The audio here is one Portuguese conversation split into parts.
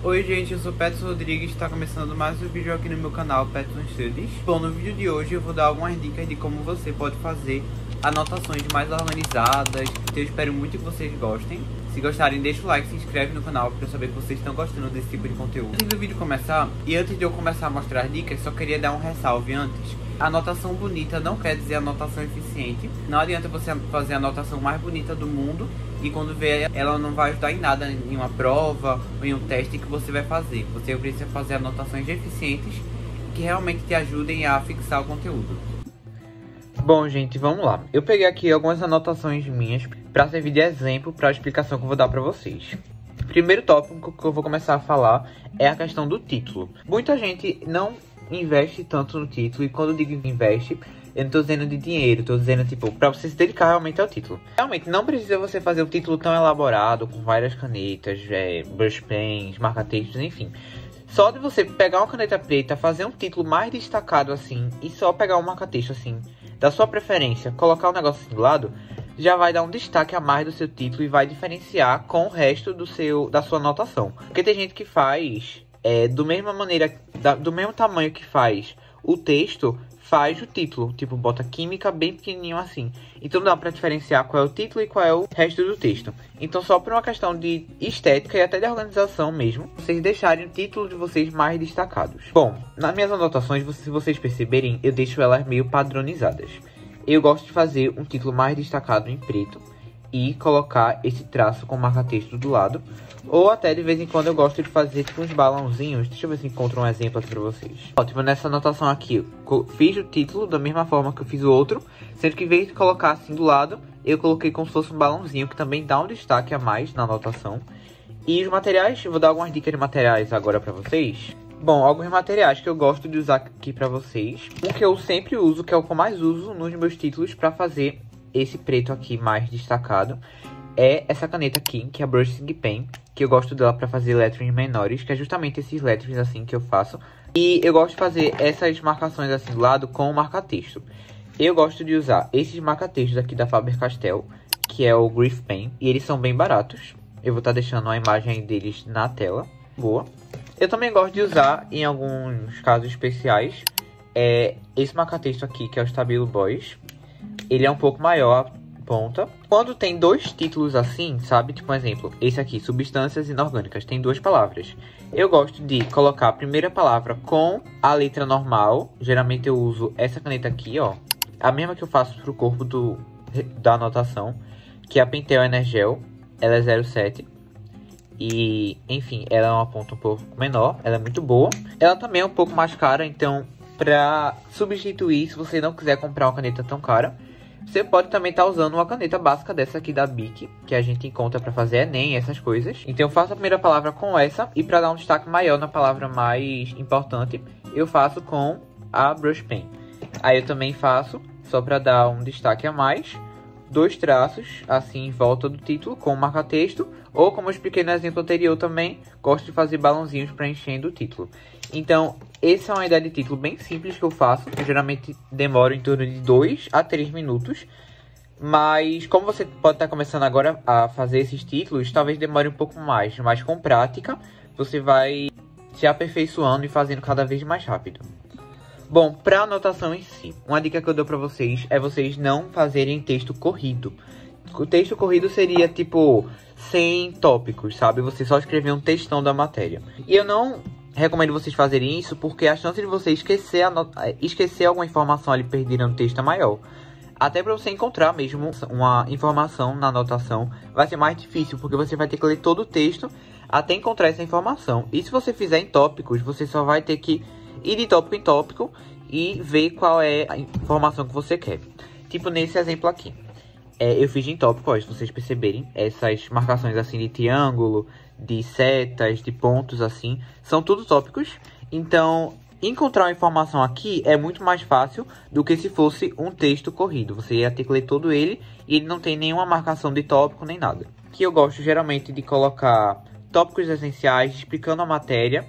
Oi gente, eu sou Peterson Rodrigues, está começando mais um vídeo aqui no meu canal Peterson Studies. Bom, no vídeo de hoje eu vou dar algumas dicas de como você pode fazer anotações mais organizadas, que eu espero muito que vocês gostem. Se gostarem, deixa o like, se inscreve no canal para eu saber que vocês estão gostando desse tipo de conteúdo. Antes do vídeo começar, e antes de eu começar a mostrar as dicas, só queria dar um ressalve antes. A anotação bonita não quer dizer anotação eficiente. Não adianta você fazer a anotação mais bonita do mundo e quando vê ela não vai ajudar em nada em uma prova ou em um teste que você vai fazer. Você precisa fazer anotações eficientes que realmente te ajudem a fixar o conteúdo. Bom, gente, vamos lá. Eu peguei aqui algumas anotações minhas para servir de exemplo para a explicação que eu vou dar para vocês. O primeiro tópico que eu vou começar a falar é a questão do título. Muita gente não investe tanto no título, e quando eu digo investe, eu não tô dizendo de dinheiro, tô dizendo tipo, pra você se dedicar realmente ao título. Realmente, não precisa você fazer um título tão elaborado, com várias canetas, brush pens, marca-textos, enfim. Só de você pegar uma caneta preta, fazer um título mais destacado assim, e só pegar um marca-texto assim, da sua preferência, colocar o negócio assim do lado, já vai dar um destaque a mais do seu título e vai diferenciar com o resto da sua anotação. Porque tem gente que faz do mesmo tamanho que faz o texto, faz o título, tipo, bota química bem pequenininho assim. Então dá pra diferenciar qual é o título e qual é o resto do texto. Então só por uma questão de estética e até de organização mesmo, vocês deixarem o título de vocês mais destacados. Bom, nas minhas anotações, se vocês perceberem, eu deixo elas meio padronizadas. Eu gosto de fazer um título mais destacado em preto e colocar esse traço com marca-texto do lado. Ou até de vez em quando eu gosto de fazer tipo uns balãozinhos. Deixa eu ver se encontro um exemplo aqui pra vocês. Ó, tipo nessa anotação aqui, eu fiz o título da mesma forma que eu fiz o outro, sendo que em vez de colocar assim do lado, eu coloquei como se fosse um balãozinho, que também dá um destaque a mais na anotação. E os materiais, eu vou dar algumas dicas de materiais agora pra vocês. Bom, alguns materiais que eu gosto de usar aqui pra vocês. Um que eu sempre uso, que é o que eu mais uso nos meus títulos pra fazer esse preto aqui mais destacado, é essa caneta aqui, que é a Brushing Pen, que eu gosto dela para fazer letterings menores, que é justamente esses letterings assim que eu faço. E eu gosto de fazer essas marcações assim do lado com o marca-texto. Eu gosto de usar esses marca-textos aqui da Faber-Castell, que é o Graph Pen, e eles são bem baratos. Eu vou estar deixando a imagem deles na tela. Boa. Eu também gosto de usar, em alguns casos especiais, esse marca-texto aqui, que é o Stabilo Boys. Ele é um pouco maior, ponta. Quando tem dois títulos assim, sabe? Tipo um exemplo, esse aqui, substâncias inorgânicas, tem duas palavras. Eu gosto de colocar a primeira palavra com a letra normal. Geralmente eu uso essa caneta aqui, ó. A mesma que eu faço pro corpo da anotação, que é a Pentel Energel. Ela é 0,7. E, enfim, ela é uma ponta um pouco menor. Ela é muito boa. Ela também é um pouco mais cara, então, pra substituir, se você não quiser comprar uma caneta tão cara, você pode também estar usando uma caneta básica dessa aqui da Bic, que a gente encontra para fazer Enem, essas coisas. Então eu faço a primeira palavra com essa, e para dar um destaque maior na palavra mais importante, eu faço com a Brush Pen. Aí eu também faço, só para dar um destaque a mais, dois traços assim em volta do título com marca-texto, ou como eu expliquei no exemplo anterior também, gosto de fazer balãozinhos preenchendo o título. Então, essa é uma ideia de título bem simples que eu faço. Eu geralmente demoro em torno de 2 a 3 minutos. Mas como você pode estar começando agora a fazer esses títulos, talvez demore um pouco mais. Mas com prática, você vai se aperfeiçoando e fazendo cada vez mais rápido. Bom, para anotação em si, uma dica que eu dou para vocês é vocês não fazerem texto corrido. O texto corrido seria tipo 100 tópicos, sabe? Você só escrever um textão da matéria. E eu não recomendo vocês fazerem isso porque a chance de você esquecer alguma informação ali perdida no texto é maior. Até para você encontrar mesmo uma informação na anotação vai ser mais difícil, porque você vai ter que ler todo o texto até encontrar essa informação. E se você fizer em tópicos, você só vai ter que ir de tópico em tópico e ver qual é a informação que você quer. Tipo nesse exemplo aqui. Eu fiz em tópico, ó, se vocês perceberem, essas marcações assim de triângulo, de setas, de pontos assim, são tudo tópicos. Então, encontrar uma informação aqui é muito mais fácil do que se fosse um texto corrido. Você ia ter que ler todo ele e ele não tem nenhuma marcação de tópico nem nada. Aqui eu gosto geralmente de colocar tópicos essenciais explicando a matéria.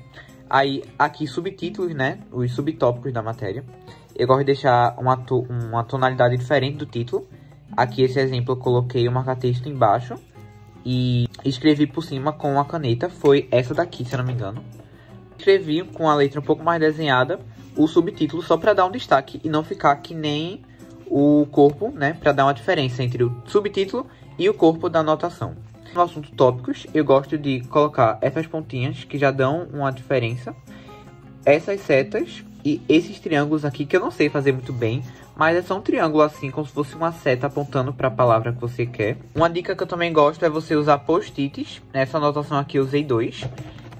Aí aqui subtítulos, né, os subtópicos da matéria. Eu gosto de deixar uma tonalidade diferente do título. Aqui esse exemplo eu coloquei o marca-texto embaixo e escrevi por cima com a caneta. Foi essa daqui, se eu não me engano. Escrevi com a letra um pouco mais desenhada o subtítulo só para dar um destaque e não ficar que nem o corpo, né? Para dar uma diferença entre o subtítulo e o corpo da anotação. No assunto tópicos, eu gosto de colocar essas pontinhas que já dão uma diferença, essas setas e esses triângulos aqui que eu não sei fazer muito bem, mas é só um triângulo assim, como se fosse uma seta apontando para a palavra que você quer. Uma dica que eu também gosto é você usar post-its. Nessa anotação aqui eu usei 2,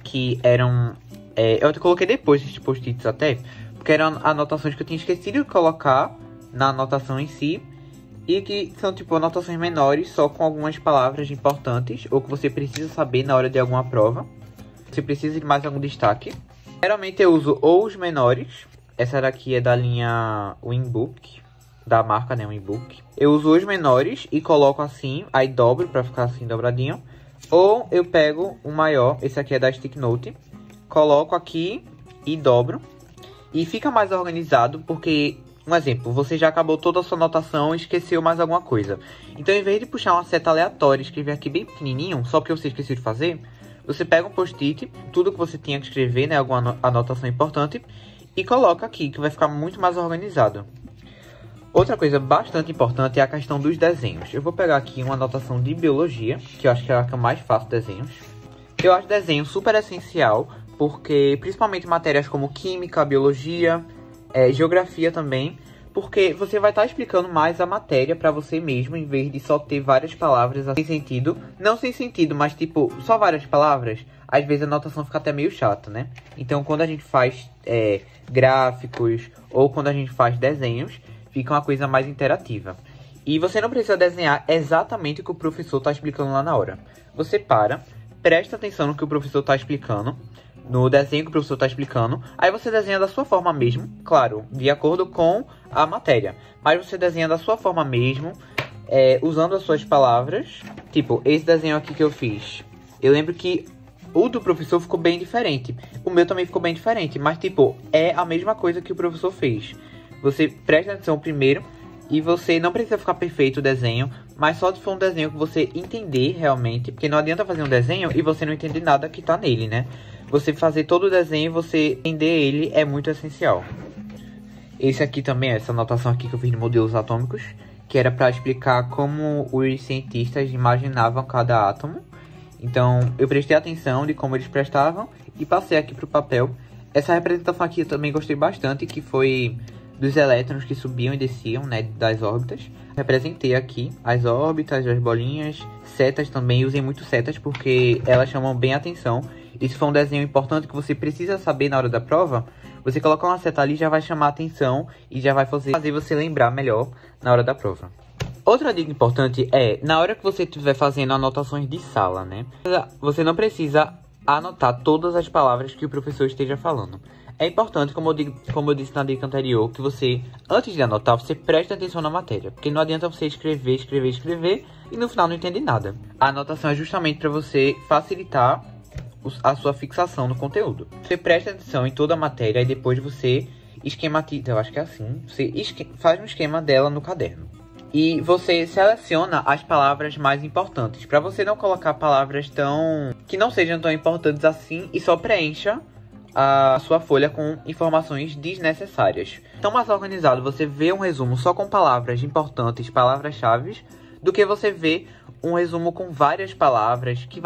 que eram... eu coloquei depois esses post-its até, porque eram anotações que eu tinha esquecido de colocar na anotação em si, e que são tipo anotações menores, só com algumas palavras importantes, ou que você precisa saber na hora de alguma prova. Você precisa de mais algum destaque. Geralmente eu uso ou os menores, essa daqui é da linha Winbook, da marca, né, Winbook. Eu uso os menores e coloco assim, aí dobro pra ficar assim dobradinho. Ou eu pego o maior, esse aqui é da Stick Note, coloco aqui e dobro. E fica mais organizado porque, um exemplo, você já acabou toda a sua anotação e esqueceu mais alguma coisa. Então, em vez de puxar uma seta aleatória e escrever aqui bem pequenininho, só porque você esqueceu de fazer, você pega um post-it, tudo que você tinha que escrever, né, alguma anotação importante, e coloca aqui, que vai ficar muito mais organizado. Outra coisa bastante importante é a questão dos desenhos. Eu vou pegar aqui uma anotação de biologia, que eu acho que é a que eu mais faço desenhos. Eu acho desenho super essencial, porque principalmente matérias como química, biologia, geografia também, porque você vai estar explicando mais a matéria para você mesmo, em vez de só ter várias palavras sem sentido. Não sem sentido, mas tipo, só várias palavras. Às vezes a anotação fica até meio chata, né? Então quando a gente faz gráficos ou quando a gente faz desenhos, fica uma coisa mais interativa. E você não precisa desenhar exatamente o que o professor está explicando lá na hora. Você presta atenção no que o professor está explicando, no desenho que o professor está explicando, aí você desenha da sua forma mesmo, claro, de acordo com a matéria. Mas você desenha da sua forma mesmo, usando as suas palavras. Tipo, esse desenho aqui que eu fiz, eu lembro que o do professor ficou bem diferente. O meu também ficou bem diferente, mas tipo, é a mesma coisa que o professor fez. Você presta atenção primeiro e você não precisa ficar perfeito o desenho, mas só se for um desenho que você entender realmente, porque não adianta fazer um desenho e você não entender nada que tá nele, né? Você fazer todo o desenho e você entender ele é muito essencial. Esse aqui também, essa anotação aqui que eu fiz de modelos atômicos, que era para explicar como os cientistas imaginavam cada átomo. Então, eu prestei atenção de como eles prestavam e passei aqui para o papel. Essa representação aqui eu também gostei bastante, que foi dos elétrons que subiam e desciam, né, das órbitas. Representei aqui as órbitas, as bolinhas, setas também. Usei muito setas porque elas chamam bem a atenção. E se for um desenho importante que você precisa saber na hora da prova, você colocar uma seta ali já vai chamar a atenção e já vai fazer você lembrar melhor na hora da prova. Outra dica importante é, na hora que você estiver fazendo anotações de sala, né? Você não precisa anotar todas as palavras que o professor esteja falando. É importante, como eu disse na dica anterior, que você, antes de anotar, você preste atenção na matéria. Porque não adianta você escrever e no final não entender nada. A anotação é justamente para você facilitar a sua fixação no conteúdo. Você presta atenção em toda a matéria e depois você esquematiza, eu acho que é assim. Você faz um esquema dela no caderno. E você seleciona as palavras mais importantes, para você não colocar palavras que não sejam tão importantes assim e só preencha a sua folha com informações desnecessárias. Então, mais organizado, você vê um resumo só com palavras importantes, palavras-chave, do que você vê um resumo com várias palavras que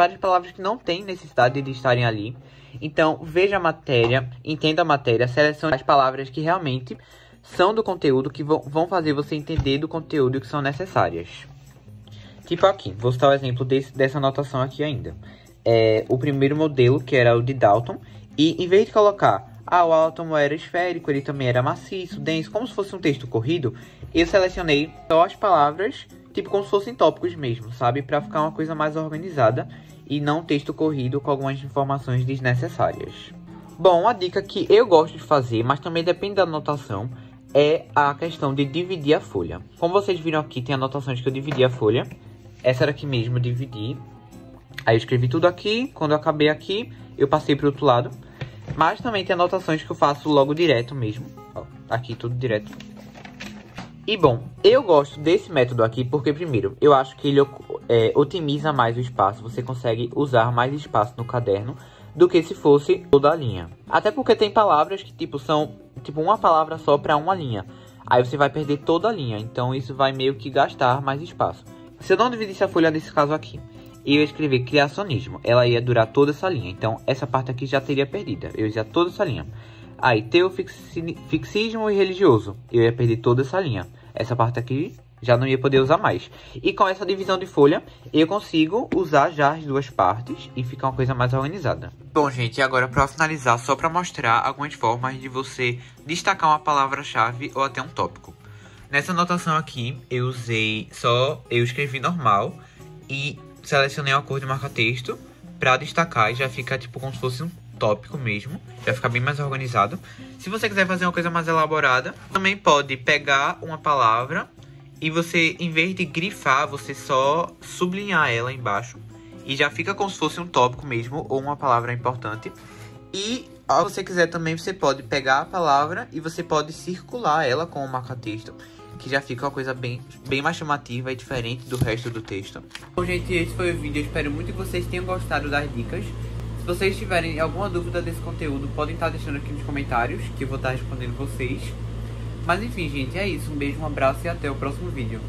não têm necessidade de estarem ali. Então, veja a matéria, entenda a matéria, selecione as palavras que realmente são do conteúdo, que vão fazer você entender do conteúdo e que são necessárias. Tipo aqui, vou citar o exemplo dessa anotação aqui ainda. O primeiro modelo, que era o de Dalton, e em vez de colocar, o átomo era esférico, ele também era maciço, denso, como se fosse um texto corrido, eu selecionei só as palavras, tipo como se fossem tópicos mesmo, sabe? Pra ficar uma coisa mais organizada e não um texto corrido com algumas informações desnecessárias. Bom, uma dica que eu gosto de fazer, mas também depende da anotação, é a questão de dividir a folha. Como vocês viram aqui, tem anotações que eu dividi a folha. Essa daqui mesmo eu dividi. Aí eu escrevi tudo aqui, quando eu acabei aqui, eu passei pro outro lado. Mas também tem anotações que eu faço logo direto mesmo. Ó, aqui tudo direto. E bom, eu gosto desse método aqui porque, primeiro, eu acho que ele otimiza mais o espaço. Você consegue usar mais espaço no caderno do que se fosse toda a linha. Até porque tem palavras que são uma palavra só para uma linha. Aí você vai perder toda a linha, então isso vai meio que gastar mais espaço. Se eu não dividisse a folha nesse caso aqui, e eu escrever criacionismo, ela ia durar toda essa linha. Então essa parte aqui já teria perdida, eu ia usar toda essa linha. Aí, teofixismo e religioso, eu ia perder toda essa linha. Essa parte aqui já não ia poder usar mais. E com essa divisão de folha, eu consigo usar já as duas partes e ficar uma coisa mais organizada. Bom, gente, agora para finalizar, só para mostrar algumas formas de você destacar uma palavra-chave ou até um tópico. Nessa anotação aqui, eu escrevi normal e selecionei uma cor de marca-texto para destacar e já fica como se fosse um tópico mesmo, já fica bem mais organizado. Se você quiser fazer uma coisa mais elaborada, também pode pegar uma palavra e você, em vez de grifar, você só sublinhar ela embaixo e já fica como se fosse um tópico mesmo ou uma palavra importante. E se você quiser também, você pode pegar a palavra e você pode circular ela com o marca-texto, que já fica uma coisa bem mais chamativa e diferente do resto do texto. Bom, gente, esse foi o vídeo. Eu espero muito que vocês tenham gostado das dicas. Se vocês tiverem alguma dúvida desse conteúdo, podem estar deixando aqui nos comentários, que eu vou estar respondendo vocês. Mas enfim, gente, é isso. Um beijo, um abraço e até o próximo vídeo.